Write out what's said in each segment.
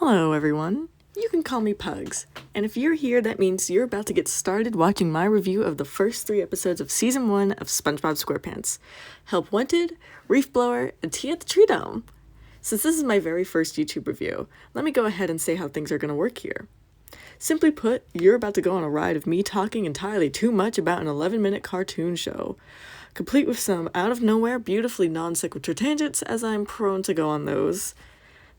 Hello everyone, you can call me Pugs, and if you're here that means you're about to get started watching my review of the first 3 episodes of Season 1 of SpongeBob SquarePants, Help Wanted, Reef Blower, and Tea at the Treedome. Since this is my very first YouTube review, let me go ahead and say how things are going to work here. Simply put, you're about to go on a ride of me talking entirely too much about an 11-minute cartoon show, complete with some out-of-nowhere, beautifully non-sequitur tangents, as I'm prone to go on those.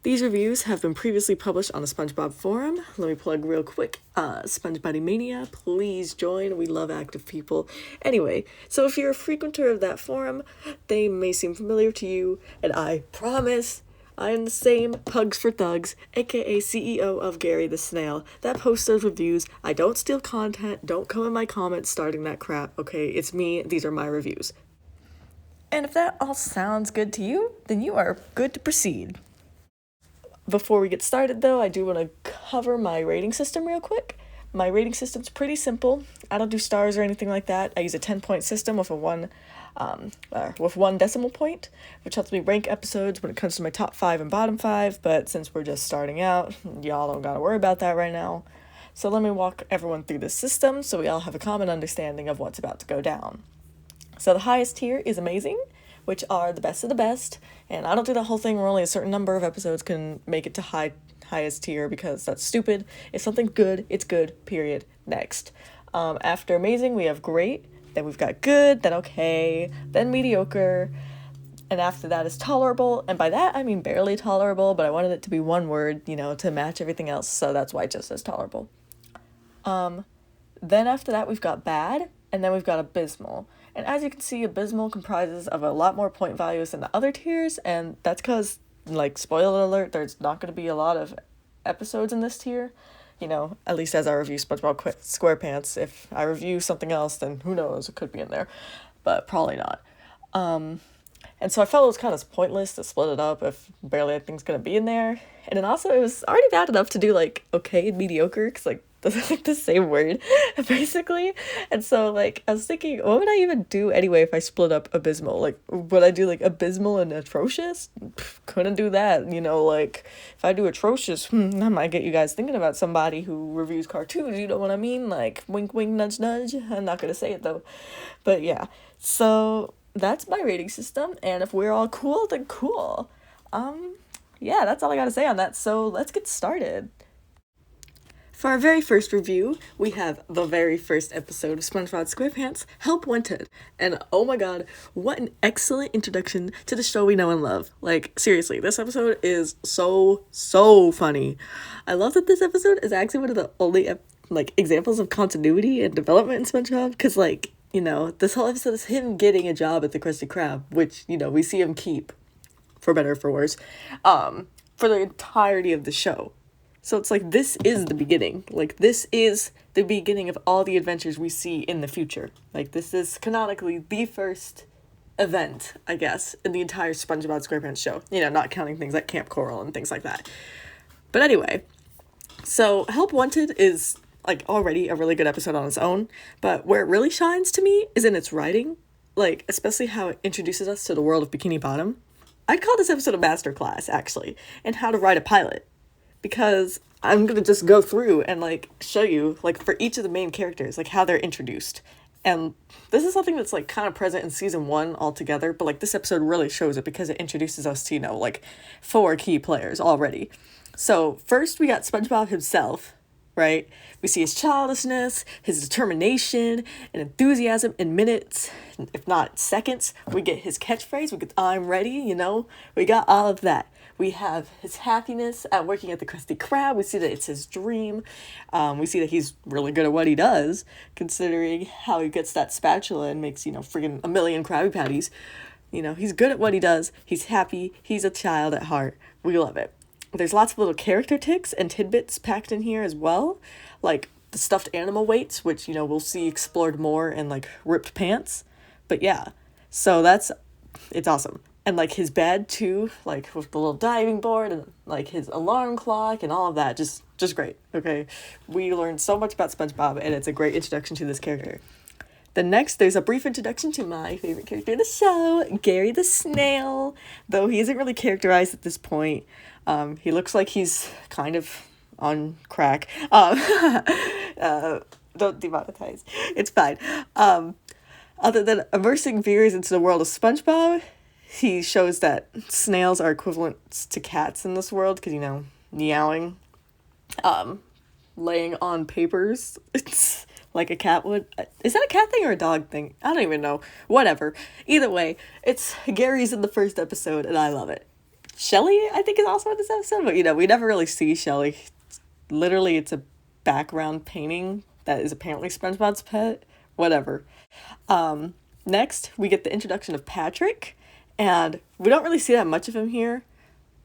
These reviews have been previously published on the SpongeBob forum. Let me plug real quick, SpongeBob Mania, please join, we love active people. Anyway, so if you're a frequenter of that forum, they may seem familiar to you, and I promise I am the same Pugs for Thugs, aka CEO of Gary the Snail, that posts those reviews. I don't steal content, don't come in my comments starting that crap, okay? It's me, these are my reviews. And if that all sounds good to you, then you are good to proceed. Before we get started though, I do want to cover my rating system real quick. My rating system's pretty simple. I don't do stars or anything like that. I use a 10-point system with one decimal point, which helps me rank episodes when it comes to my top 5 and bottom 5, but since we're just starting out, y'all don't gotta worry about that right now. So let me walk everyone through this system so we all have a common understanding of what's about to go down. So the highest tier is amazing, which are the best of the best, and I don't do the whole thing where only a certain number of episodes can make it to highest tier because that's stupid. If something's good, it's good, period. Next. After amazing, we have great, then we've got good, then okay, then mediocre, and after that is tolerable, and by that I mean barely tolerable, but I wanted it to be one word, to match everything else, so that's why it just says tolerable. Then after that we've got bad, and then we've got abysmal. And as you can see, abysmal comprises of a lot more point values than the other tiers, and that's because, spoiler alert, there's not going to be a lot of episodes in this tier. At least as I review SpongeBob SquarePants. If I review something else, then who knows, it could be in there, but probably not. And so I felt it was kind of pointless to split it up if barely anything's going to be in there. And then also, it was already bad enough to do, okay and mediocre, because, that's the same word, basically. And so, I was thinking, what would I even do anyway if I split up abysmal? Would I do, abysmal and atrocious? Couldn't do that, if I do atrocious, that might get you guys thinking about somebody who reviews cartoons, you know what I mean? Wink, wink, nudge, nudge. I'm not gonna say it, though. But, yeah. So, that's my rating system, and if we're all cool, then cool. Yeah, that's all I gotta say on that, so let's get started. For our very first review, we have the very first episode of SpongeBob SquarePants, Help Wanted. And oh my god, what an excellent introduction to the show we know and love. Seriously, this episode is so funny. I love that this episode is actually one of the only, examples of continuity and development in SpongeBob. Because, this whole episode is him getting a job at the Krusty Krab, which, we see him keep, for better or for worse, for the entirety of the show. So it's this is the beginning. This is the beginning of all the adventures we see in the future. This is canonically the first event, I guess, in the entire SpongeBob SquarePants show. Not counting things like Camp Coral and things like that. But anyway, so Help Wanted is, already a really good episode on its own. But where it really shines to me is in its writing. Especially how it introduces us to the world of Bikini Bottom. I'd call this episode a masterclass, actually, in how to write a pilot. Because I'm going to just go through and, show you, for each of the main characters, how they're introduced. And this is something that's, kind of present in Season 1 altogether, but, this episode really shows it because it introduces us to, 4 key players already. So, first we got SpongeBob himself, right? We see his childishness, his determination, and enthusiasm in minutes, if not seconds. We get his catchphrase, we get I'm ready, we got all of that. We have his happiness at working at the Krusty Krab. We see that it's his dream. We see that he's really good at what he does, considering how he gets that spatula and makes, friggin' a million Krabby Patties. He's good at what he does. He's happy. He's a child at heart. We love it. There's lots of little character tics and tidbits packed in here as well, like the stuffed animal weights, which, we'll see explored more in, ripped pants. But yeah, so it's awesome. And, his bed, too, with the little diving board and, his alarm clock and all of that, just great, okay? We learned so much about SpongeBob, and it's a great introduction to this character. Then next, there's a brief introduction to my favorite character in the show, Gary the Snail. Though he isn't really characterized at this point. He looks like he's kind of on crack. Don't demonetize. It's fine. Other than immersing viewers into the world of SpongeBob, he shows that snails are equivalent to cats in this world because, meowing, laying on papers. It's like a cat would. Is that a cat thing or a dog thing? I don't even know. Whatever. Either way, it's Gary's in the first episode, and I love it. Shelly, I think, is also in this episode, but, we never really see Shelly. Literally, it's a background painting that is apparently SpongeBob's pet. Whatever. Next, we get the introduction of Patrick, and we don't really see that much of him here,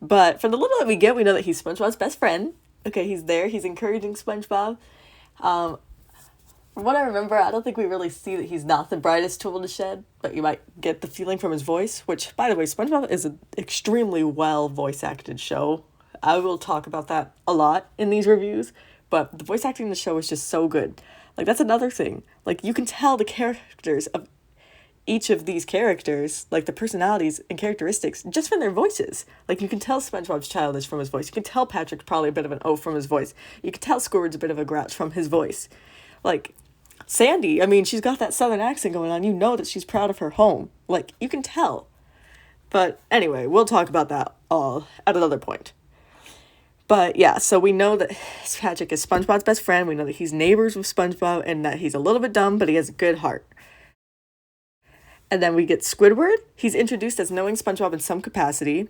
but from the little that we get, we know that he's SpongeBob's best friend. Okay, he's there, he's encouraging SpongeBob. From what I remember, I don't think we really see that he's not the brightest tool in the shed, but you might get the feeling from his voice, which, by the way, SpongeBob is an extremely well voice-acted show. I will talk about that a lot in these reviews, but the voice acting in the show is just so good. Like, that's another thing. Like, you can tell the characters of each of these characters, like the personalities and characteristics, just from their voices. Like, you can tell SpongeBob's childish from his voice. You can tell Patrick's probably a bit of an oaf from his voice. You can tell Squidward's a bit of a grouch from his voice. Like, Sandy, she's got that southern accent going on. You know that she's proud of her home. Like, you can tell. But anyway, we'll talk about that all at another point. But yeah, so we know that Patrick is SpongeBob's best friend. We know that he's neighbors with SpongeBob and that he's a little bit dumb, but he has a good heart. And then we get Squidward. He's introduced as knowing SpongeBob in some capacity.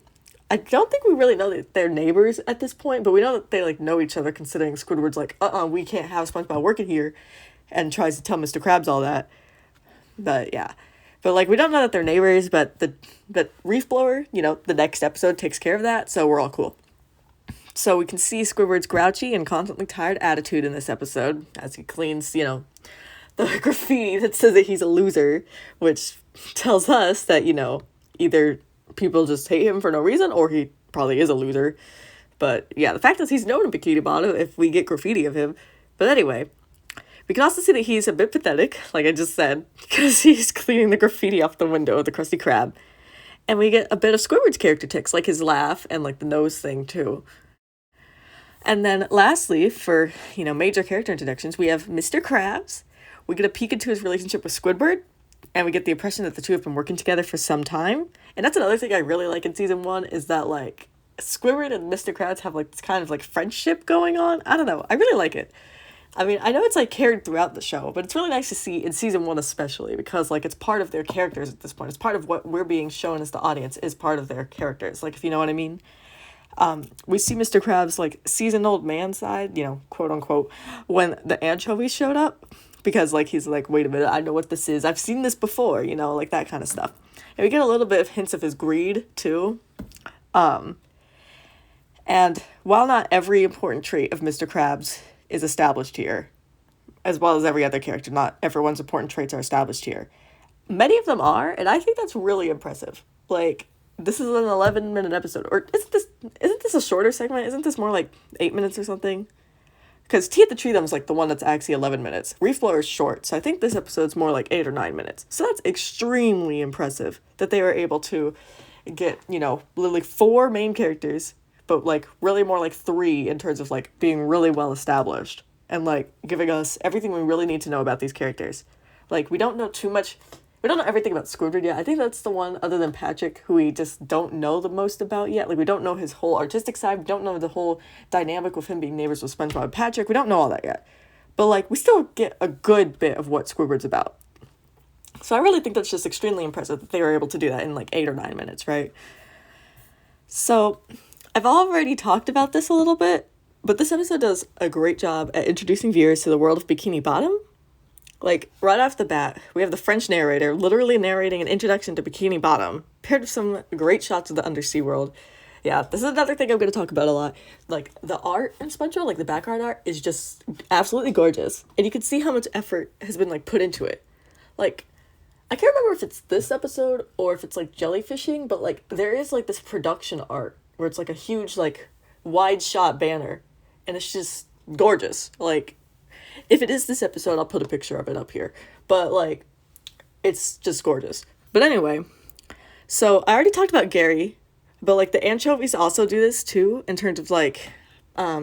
I don't think we really know that they're neighbors at this point, but we know that they, know each other, considering Squidward's like, we can't have SpongeBob working here, and tries to tell Mr. Krabs all that. But yeah. But, we don't know that they're neighbors, but the Reef Blower, the next episode takes care of that, so we're all cool. So we can see Squidward's grouchy and constantly tired attitude in this episode, as he cleans, the graffiti that says that he's a loser, which tells us that, either people just hate him for no reason, or he probably is a loser. But yeah, the fact is he's known in Bikini Bottom if we get graffiti of him. But anyway, we can also see that he's a bit pathetic, like I just said, because he's cleaning the graffiti off the window of the Krusty Krab. And we get a bit of Squidward's character tics, like his laugh and the nose thing too. And then lastly, for, major character introductions, we have Mr. Krabs. We get a peek into his relationship with Squidward, and we get the impression that the two have been working together for some time. And that's another thing I really like in season 1, is that, Squidward and Mr. Krabs have, this kind of, friendship going on. I don't know. I really like it. I know it's, carried throughout the show, but it's really nice to see in season 1 especially, because, it's part of their characters at this point. It's part of what we're being shown as the audience is part of their characters, if you know what I mean. We see Mr. Krabs' seasoned old man side, quote unquote, when the anchovies showed up, because he's wait a minute, I know what this is, I've seen this before, that kind of stuff. And we get a little bit of hints of his greed too. And while not every important trait of Mr. Krabs is established here, as well as every other character, not everyone's important traits are established here, many of them are, and I think that's really impressive. This is an 11-minute episode, or isn't this a shorter segment? Isn't this more 8 minutes or something? Because Tea at the Treedome is the one that's actually 11 minutes. Reef Blower is short, so I think this episode's more 8 or 9 minutes. So that's extremely impressive that they were able to get, literally 4 main characters, but really more 3 in terms of being really well established and giving us everything we really need to know about these characters. We don't know too much. We don't know everything about Squidward yet. I think that's the one, other than Patrick, who we just don't know the most about yet. We don't know his whole artistic side. We don't know the whole dynamic with him being neighbors with SpongeBob and Patrick. We don't know all that yet. But, we still get a good bit of what Squidward's about. So I really think that's just extremely impressive that they were able to do that in, 8 or 9 minutes, right? So I've already talked about this a little bit, but this episode does a great job at introducing viewers to the world of Bikini Bottom. Right off the bat, we have the French narrator literally narrating an introduction to Bikini Bottom, paired with some great shots of the undersea world. Yeah, this is another thing I'm going to talk about a lot. The art in SpongeBob, the background art, is just absolutely gorgeous. And you can see how much effort has been, put into it. I can't remember if it's this episode or if it's, jellyfishing, but, there is, this production art where it's, a huge, wide shot banner. And it's just gorgeous. If it is this episode, I'll put a picture of it up here. but like it's just gorgeous. But anyway, so I already talked about Gary, but like the anchovies also do this too in terms of like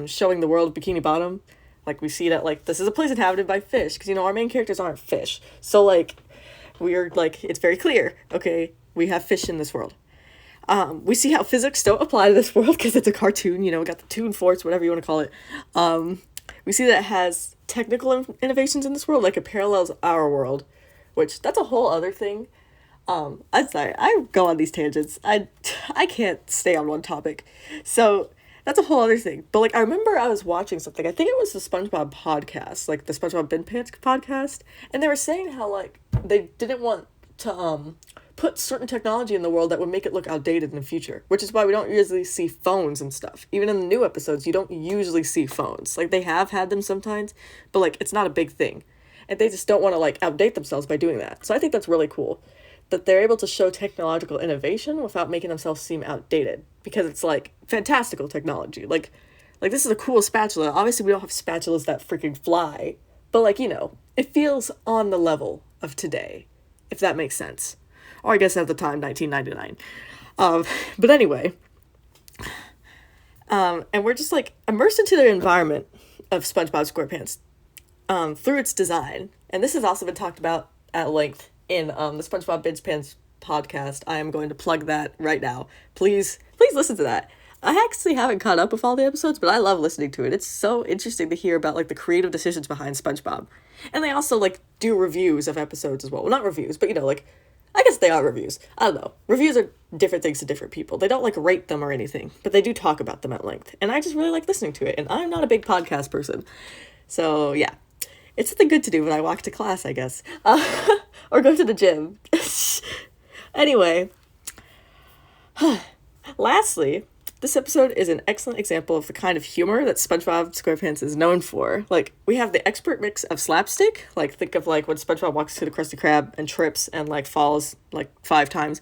showing the world of Bikini Bottom. Like we see that like this is a place inhabited by fish, because our main characters aren't fish, so like we're like, it's very clear, okay, we have fish in this world. We see how physics don't apply to this world because it's a cartoon, we got the toon force, whatever you want to call it. We see that it has technical innovations in this world, like it parallels our world, which that's a whole other thing. I'm sorry, I go on these tangents. I can't stay on one topic. So that's a whole other thing. But like I remember I was watching something, I think it was the SpongeBob podcast, like the SpongeBob SquarePants podcast, and they were saying how like they didn't want to put certain technology in the world that would make it look outdated in the future, which is why we don't usually see phones and stuff. Even in the new episodes, you don't usually see phones. Like they have had them sometimes, but like it's not a big thing. And they just don't want to like outdate themselves by doing that. So I think that's really cool that they're able to show technological innovation without making themselves seem outdated, because it's like fantastical technology. Like this is a cool spatula. Obviously we don't have spatulas that freaking fly, but like, it feels on the level of today, if that makes sense. Or I guess at the time, 1999. But anyway, and we're just like immersed into the environment of SpongeBob SquarePants through its design. And this has also been talked about at length in the SpongeBob SquarePants podcast. I am going to plug that right now. Please listen to that. I actually haven't caught up with all the episodes, but I love listening to it. It's so interesting to hear about like the creative decisions behind SpongeBob. And they also like do reviews of episodes as well. Well, not reviews, but like, I guess they are reviews. I don't know. Reviews are different things to different people. They don't like rate them or anything, but they do talk about them at length. And I just really like listening to it. And I'm not a big podcast person. So yeah, it's something good to do when I walk to class, I guess. Or go to the gym. Anyway. Lastly, this episode is an excellent example of the kind of humor that SpongeBob SquarePants is known for. Like, we have the expert mix of slapstick. Like, think of, like, when SpongeBob walks to the Krusty Krab and trips and, like, falls, like, 5 times.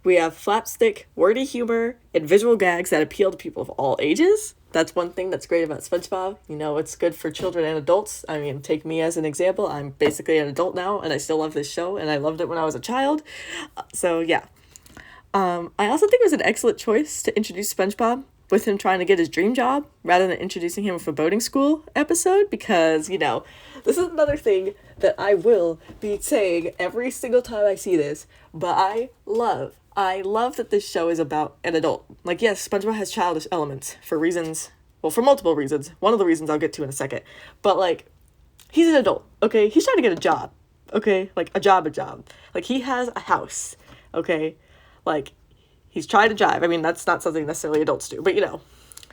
We have slapstick, wordy humor, and visual gags that appeal to people of all ages. That's one thing that's great about SpongeBob. It's good for children and adults. I mean, take me as an example. I'm basically an adult now, and I still love this show, and I loved it when I was a child. So, yeah. I also think it was an excellent choice to introduce SpongeBob with him trying to get his dream job rather than introducing him with a boating school episode, because, this is another thing that I will be saying every single time I see this, but I love that this show is about an adult. Like, yes, SpongeBob has childish elements for multiple reasons. One of the reasons I'll get to in a second, but, like, he's an adult, okay? He's trying to get a job, okay? Like, a job. Like, he has a house, okay? Like, he's trying to drive. I mean, that's not something necessarily adults do, but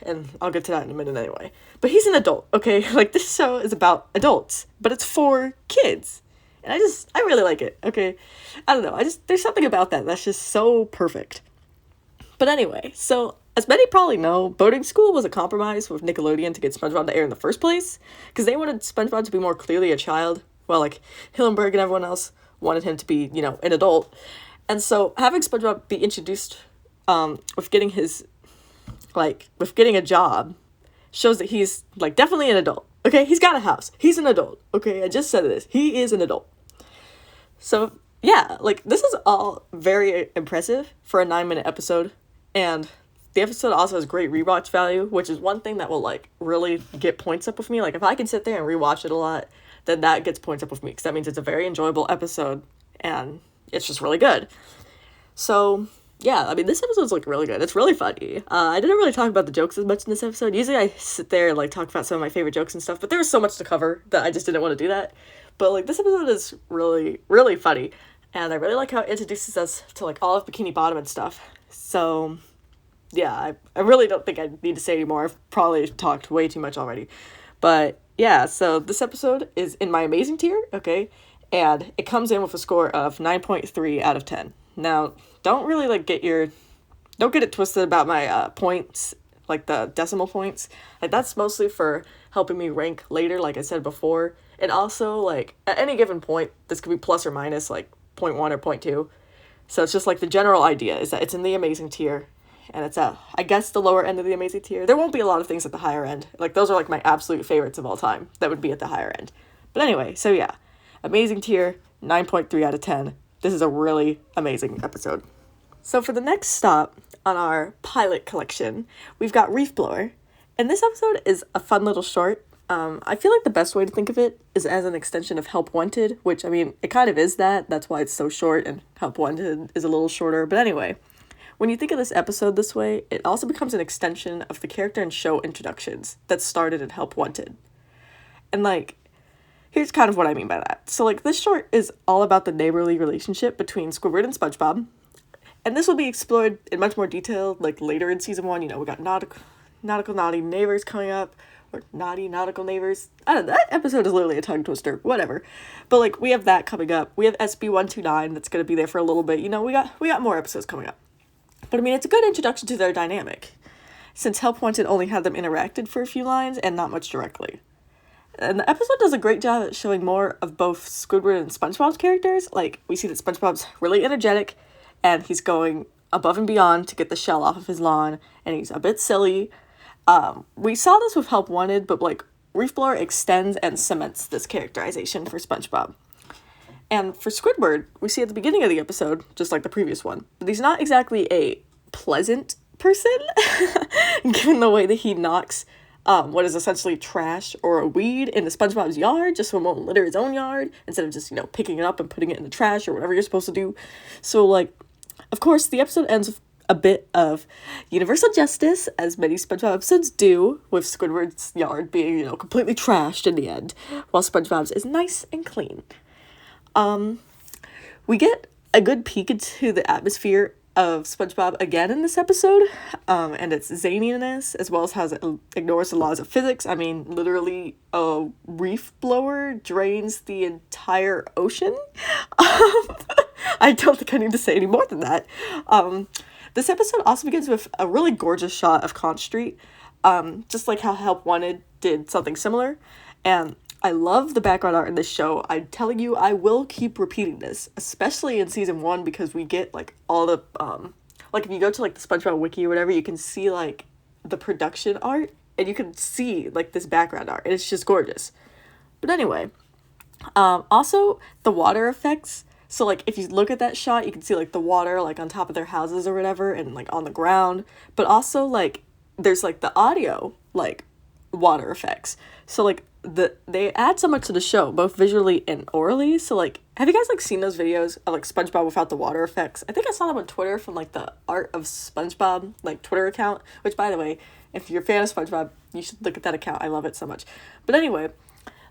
and I'll get to that in a minute anyway. But he's an adult, okay? Like, this show is about adults, but it's for kids. And I really like it, okay? I don't know, there's something about that that's just so perfect. But anyway, so, as many probably know, boating school was a compromise with Nickelodeon to get SpongeBob to air in the first place, because they wanted SpongeBob to be more clearly a child, while, like, Hillenburg and everyone else wanted him to be, an adult. And so having SpongeBob be introduced with getting a job shows that he's, like, definitely an adult. Okay, he's got a house. He's an adult. Okay, I just said this. He is an adult. So, yeah, like, this is all very impressive for a 9-minute episode. And the episode also has great rewatch value, which is one thing that will, like, really get points up with me. Like, if I can sit there and rewatch it a lot, then that gets points up with me, because that means it's a very enjoyable episode, and it's just really good. So, yeah, I mean, this episode's, like, really good. It's really funny. I didn't really talk about the jokes as much in this episode. Usually I sit there and, like, talk about some of my favorite jokes and stuff, but there was so much to cover that I just didn't want to do that. But, like, this episode is really, really funny, and I really like how it introduces us to, like, all of Bikini Bottom and stuff. So, yeah, I really don't think I need to say anymore. I've probably talked way too much already. But, yeah, so this episode is in my amazing tier, okay? And it comes in with a score of 9.3 out of 10. Now, don't really, like, don't get it twisted about my points, like the decimal points. Like, that's mostly for helping me rank later, like I said before. And also, like, at any given point, this could be plus or minus, like, 0.1 or 0.2. So it's just, like, the general idea is that it's in the amazing tier. And it's at, I guess, the lower end of the amazing tier. There won't be a lot of things at the higher end. Like, those are, like, my absolute favorites of all time that would be at the higher end. But anyway, so yeah. Amazing tier, 9.3 out of 10. This is a really amazing episode. So for the next stop on our pilot collection, we've got Reef Blower. And this episode is a fun little short. I feel like the best way to think of it is as an extension of Help Wanted, which, I mean, it kind of is that. That's why it's so short, and Help Wanted is a little shorter. But anyway, when you think of this episode this way, it also becomes an extension of the character and show introductions that started in Help Wanted. And, like, here's kind of what I mean by that. So, like, this short is all about the neighborly relationship between Squidward and SpongeBob. And this will be explored in much more detail, like, later in season 1. You know, we got nautical naughty neighbors coming up, or naughty nautical neighbors. I don't know, that episode is literally a tongue twister, whatever. But, like, we have that coming up. We have SB129 that's going to be there for a little bit. You know, we got more episodes coming up. But, I mean, it's a good introduction to their dynamic, since Help Wanted only had them interacted for a few lines and not much directly. And the episode does a great job at showing more of both Squidward and SpongeBob's characters. Like, we see that SpongeBob's really energetic, and he's going above and beyond to get the shell off of his lawn, and he's a bit silly. We saw this with Help Wanted, but, like, Reef Blower extends and cements this characterization for SpongeBob. And for Squidward, we see at the beginning of the episode, just like the previous one, that he's not exactly a pleasant person, given the way that he knocks what is essentially trash or a weed into SpongeBob's yard, just so it won't litter his own yard, instead of just, you know, picking it up and putting it in the trash or whatever you're supposed to do. So, like, of course, the episode ends with a bit of universal justice, as many SpongeBob episodes do, with Squidward's yard being, you know, completely trashed in the end, while SpongeBob's is nice and clean. We get a good peek into the atmosphere of SpongeBob again in this episode, and its zaniness, as well as how it ignores the laws of physics. I mean, literally, a reef blower drains the entire ocean. I don't think I need to say any more than that. This episode also begins with a really gorgeous shot of Conch Street, just like how Help Wanted did something similar, and I love the background art in this show. I'm telling you, I will keep repeating this, especially in season 1, because we get, like, all the, like, if you go to, like, the SpongeBob wiki or whatever, you can see, like, the production art, and you can see, like, this background art, and it's just gorgeous. But anyway, also, the water effects. So, like, if you look at that shot, you can see, like, the water, like, on top of their houses or whatever, and, like, on the ground. But also, like, there's, like, the audio, like, water effects. So, like, they add so much to the show, both visually and orally. So, like, have you guys, like, seen those videos of, like, SpongeBob without the water effects? I think I saw them on Twitter from, like, the Art of SpongeBob, like, Twitter account, which, by the way, if you're a fan of SpongeBob, you should look at that account. I love it so much. But anyway,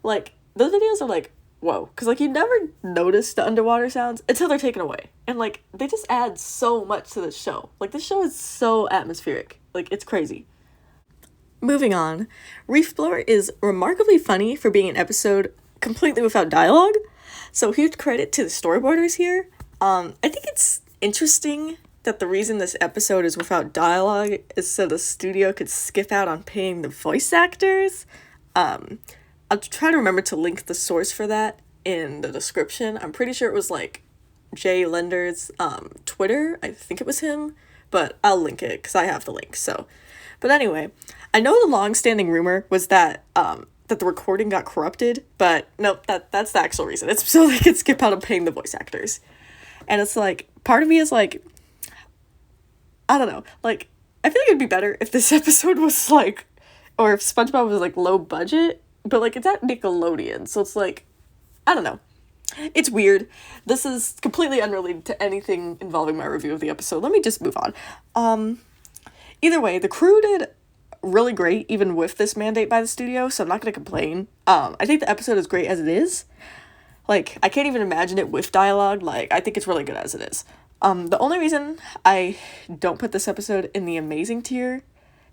like, those videos are, like, whoa, because, like, you never notice the underwater sounds until they're taken away. And, like, they just add so much to this show. Like, this show is so atmospheric. Like, it's crazy. Moving on, Reef Blower is remarkably funny for being an episode completely without dialogue, so huge credit to the storyboarders here. I think it's interesting that the reason this episode is without dialogue is so the studio could skip out on paying the voice actors. I'll try to remember to link the source for that in the description. I'm pretty sure it was, like, Jay Lender's Twitter. I think it was him, but I'll link it because I have the link, so. But anyway, I know the long-standing rumor was that that the recording got corrupted, but nope, that's the actual reason. It's so they could skip out on paying the voice actors. And it's like, part of me is like, I don't know, like, I feel like it'd be better if this episode was like, or if SpongeBob was like low budget, but like it's at Nickelodeon, so it's like, I don't know. It's weird. This is completely unrelated to anything involving my review of the episode. Let me just move on. Either way, the crew did really great, even with this mandate by the studio, so I'm not going to complain. I think the episode is great as it is. Like, I can't even imagine it with dialogue. Like, I think it's really good as it is. The only reason I don't put this episode in the amazing tier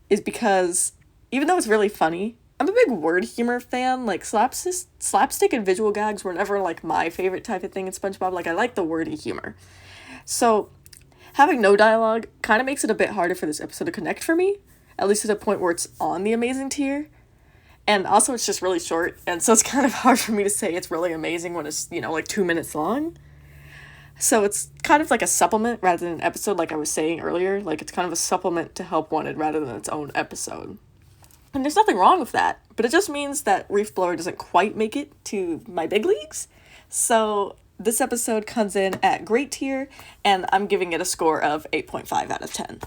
is because, even though it's really funny, I'm a big word humor fan. Like, slapstick and visual gags were never, like, my favorite type of thing in SpongeBob. Like, I like the wordy humor. So, having no dialogue kind of makes it a bit harder for this episode to connect for me, at least to the point where it's on the amazing tier. And also, it's just really short, and so it's kind of hard for me to say it's really amazing when it's, you know, like 2 minutes long. So it's kind of like a supplement rather than an episode, like I was saying earlier. Like, it's kind of a supplement to Help Wanted rather than its own episode. And there's nothing wrong with that, but it just means that Reef Blower doesn't quite make it to my big leagues. So this episode comes in at great tier, and I'm giving it a score of 8.5 out of 10.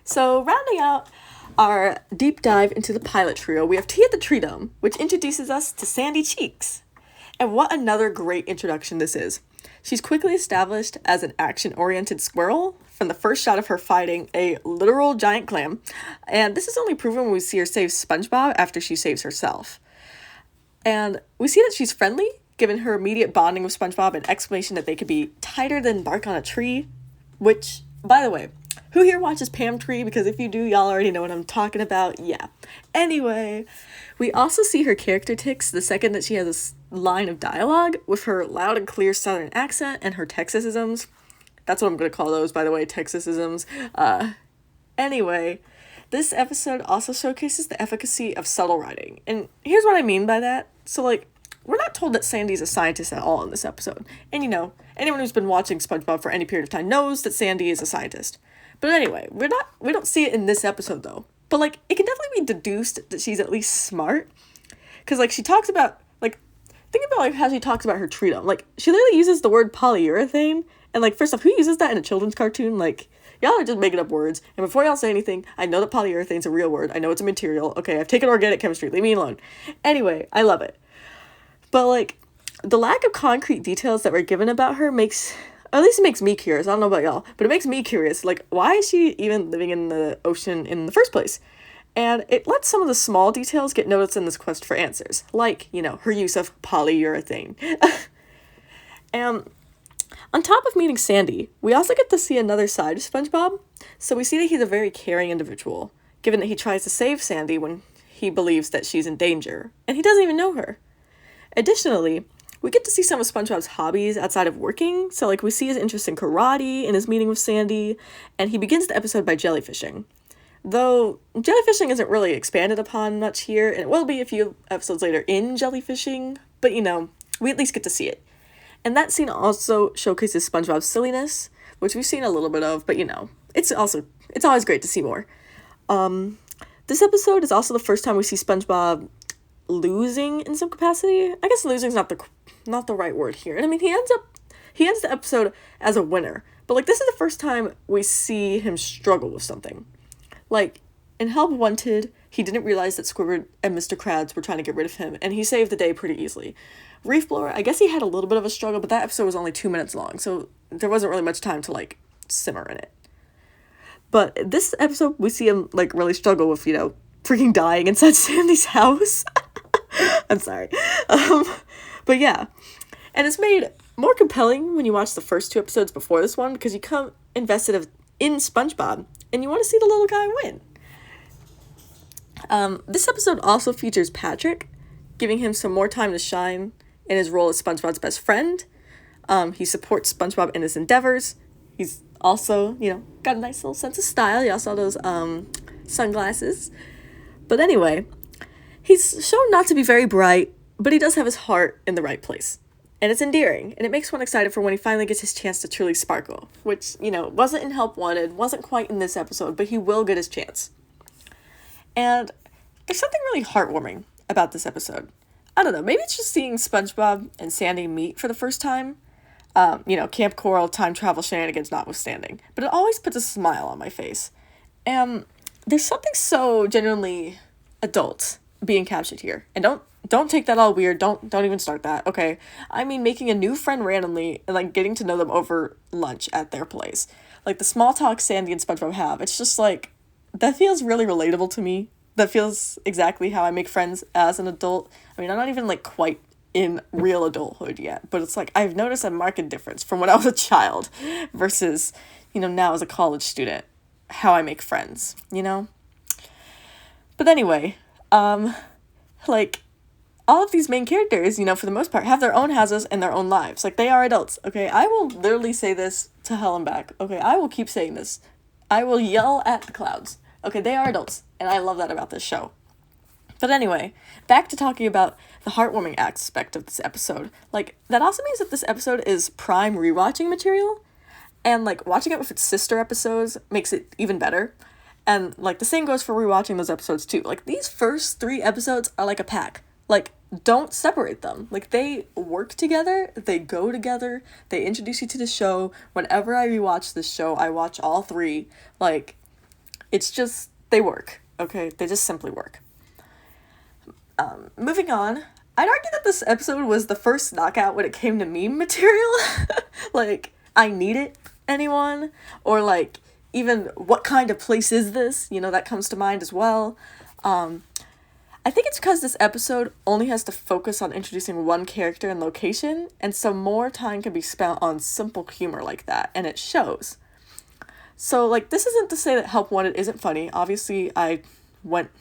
So rounding out our deep dive into the pilot trio, we have Tea at the Treedome, which introduces us to Sandy Cheeks. And what another great introduction this is. She's quickly established as an action-oriented squirrel from the first shot of her fighting a literal giant clam, and this is only proven when we see her save SpongeBob after she saves herself. And we see that she's friendly, given her immediate bonding with SpongeBob and exclamation that they could be tighter than bark on a tree, which, by the way, who here watches Pam Tree? Because if you do, y'all already know what I'm talking about. Yeah. Anyway, we also see her character tics the second that she has a line of dialogue with her loud and clear Southern accent and her Texasisms. That's what I'm going to call those, by the way, Texasisms. Anyway, this episode also showcases the efficacy of subtle writing. And here's what I mean by that. So, we're not told that Sandy's a scientist at all in this episode. And anyone who's been watching SpongeBob for any period of time knows that Sandy is a scientist. But anyway, we don't see it in this episode though. But it can definitely be deduced that she's at least smart. Cause she talks about think about how she talks about her Treedome. She literally uses the word polyurethane. And first off, who uses that in a children's cartoon? Y'all are just making up words. And before y'all say anything, I know that polyurethane's a real word. I know it's a material. Okay, I've taken organic chemistry. Leave me alone. Anyway, I love it. But the lack of concrete details that were given about her at least it makes me curious. I don't know about y'all, but it makes me curious. Why is she even living in the ocean in the first place? And it lets some of the small details get noticed in this quest for answers. Her use of polyurethane. And on top of meeting Sandy, we also get to see another side of SpongeBob. So we see that he's a very caring individual, given that he tries to save Sandy when he believes that she's in danger, and he doesn't even know her. Additionally, we get to see some of SpongeBob's hobbies outside of working, so we see his interest in karate and his meeting with Sandy, and he begins the episode by jellyfishing. Though jellyfishing isn't really expanded upon much here, and it will be a few episodes later in jellyfishing, but we at least get to see it. And that scene also showcases SpongeBob's silliness, which we've seen a little bit of, but it's always great to see more. This episode is also the first time we see SpongeBob losing in some capacity. I guess losing's not the right word here. And he ends the episode as a winner. But this is the first time we see him struggle with something. In Help Wanted, he didn't realize that Squidward and Mr. Krabs were trying to get rid of him, and he saved the day pretty easily. Reef Blower, I guess he had a little bit of a struggle, but that episode was only 2 minutes long, so there wasn't really much time to simmer in it. But this episode, we see him really struggle with, freaking dying inside Sandy's house. I'm sorry. But yeah. And it's made more compelling when you watch the first 2 episodes before this one, because you come invested in SpongeBob, and you want to see the little guy win. This episode also features Patrick, giving him some more time to shine in his role as SpongeBob's best friend. He supports SpongeBob in his endeavors. He's also, got a nice little sense of style. Y'all saw those sunglasses. But anyway, he's shown not to be very bright, but he does have his heart in the right place. And it's endearing, and it makes one excited for when he finally gets his chance to truly sparkle, which, wasn't in Help Wanted, wasn't quite in this episode, but he will get his chance. And there's something really heartwarming about this episode. I don't know, maybe it's just seeing SpongeBob and Sandy meet for the first time. Camp Coral, time travel shenanigans notwithstanding. But it always puts a smile on my face. And there's something so genuinely adult being captured here. And don't take that all weird. Don't even start that, okay? I mean making a new friend randomly and getting to know them over lunch at their place. The small talk Sandy and SpongeBob have. It's just that feels really relatable to me. That feels exactly how I make friends as an adult. I mean, I'm not even quite in real adulthood yet, but it's I've noticed a marked difference from when I was a child versus, now as a college student, how I make friends, But anyway, all of these main characters, for the most part, have their own houses and their own lives. They are adults, okay? I will literally say this to hell and back, okay? I will keep saying this. I will yell at the clouds. Okay, they are adults, and I love that about this show. But anyway, back to talking about the heartwarming aspect of this episode. That also means that this episode is prime rewatching material, and, watching it with its sister episodes makes it even better. And, the same goes for rewatching those episodes, too. These first 3 episodes are like a pack. don't separate them. Like, they work together, they go together, they introduce you to the show. Whenever I rewatch this show, I watch all three. Like, it's just, they work, okay? They just simply work. Moving on, I'd argue that this episode was the first knockout when it came to meme material. Like, I need it, anyone? Or, like, even what kind of place is this? You know, that comes to mind as well. I think it's because this episode only has to focus on introducing one character and location, and so more time can be spent on simple humor like that, and it shows. So, like, this isn't to say that Help Wanted isn't funny. Obviously, I went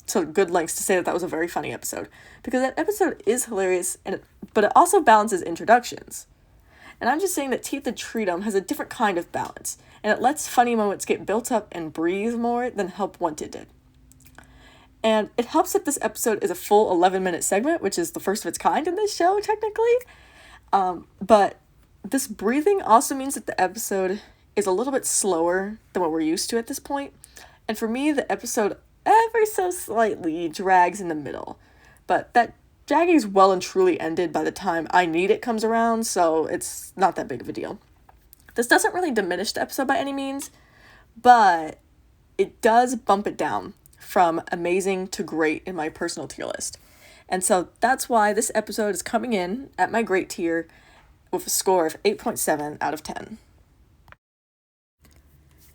to good lengths to say that that was a very funny episode, because that episode is hilarious, but it also balances introductions. And I'm just saying that Teeth and Treedome has a different kind of balance, and it lets funny moments get built up and breathe more than Help Wanted did. And it helps that this episode is a full 11-minute segment, which is the first of its kind in this show, technically. But this breathing also means that the episode is a little bit slower than what we're used to at this point. And for me, the episode ever so slightly drags in the middle. But that dragging is well and truly ended by the time I Need It comes around, so it's not that big of a deal. This doesn't really diminish the episode by any means, but it does bump it down from amazing to great in my personal tier list. And so that's why this episode is coming in at my great tier with a score of 8.7 out of 10.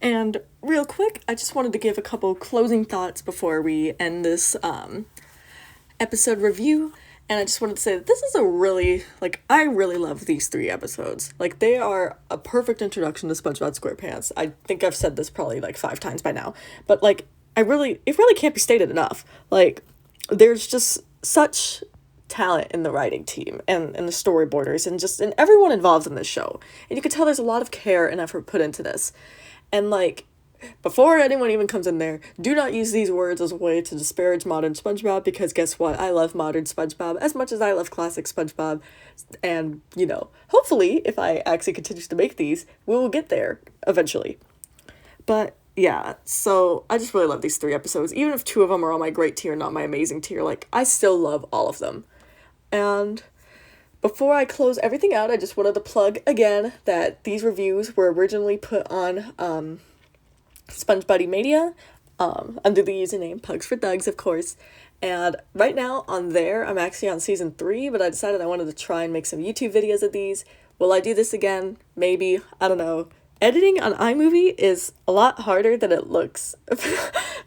And real quick, I just wanted to give a couple closing thoughts before we end this episode review. And I just wanted to say that this is a really, like, I really love these 3 episodes. Like, they are a perfect introduction to SpongeBob SquarePants. I think I've said this probably like 5 times by now. But, like, it really can't be stated enough. Like, there's just such talent in the writing team and the storyboarders and everyone involved in this show. And you can tell there's a lot of care and effort put into this. And, like, before anyone even comes in there, do not use these words as a way to disparage modern SpongeBob, because guess what? I love modern SpongeBob as much as I love classic SpongeBob. And, you know, hopefully, if I actually continue to make these, we will get there eventually. But yeah, so I just really love these 3 episodes. Even if 2 of them are on my great tier, not my amazing tier, like, I still love all of them. And before I close everything out, I just wanted to plug again that these reviews were originally put on SpongeBob Media under the username Pugs for Thugs, of course. And right now on there, I'm actually on season 3, but I decided I wanted to try and make some YouTube videos of these. Will I do this again? Maybe. I don't know. Editing on iMovie is a lot harder than it looks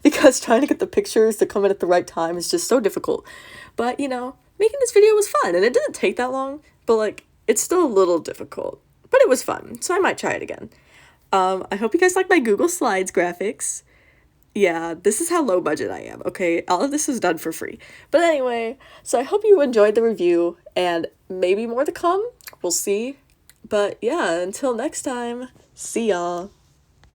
because trying to get the pictures to come in at the right time is just so difficult. But, you know, making this video was fun, and it didn't take that long, but, like, it's still a little difficult. But it was fun, so I might try it again. I hope you guys like my Google Slides graphics. Yeah, this is how low budget I am, okay? All of this is done for free. But anyway, so I hope you enjoyed the review, and maybe more to come. We'll see. But yeah, until next time, see y'all.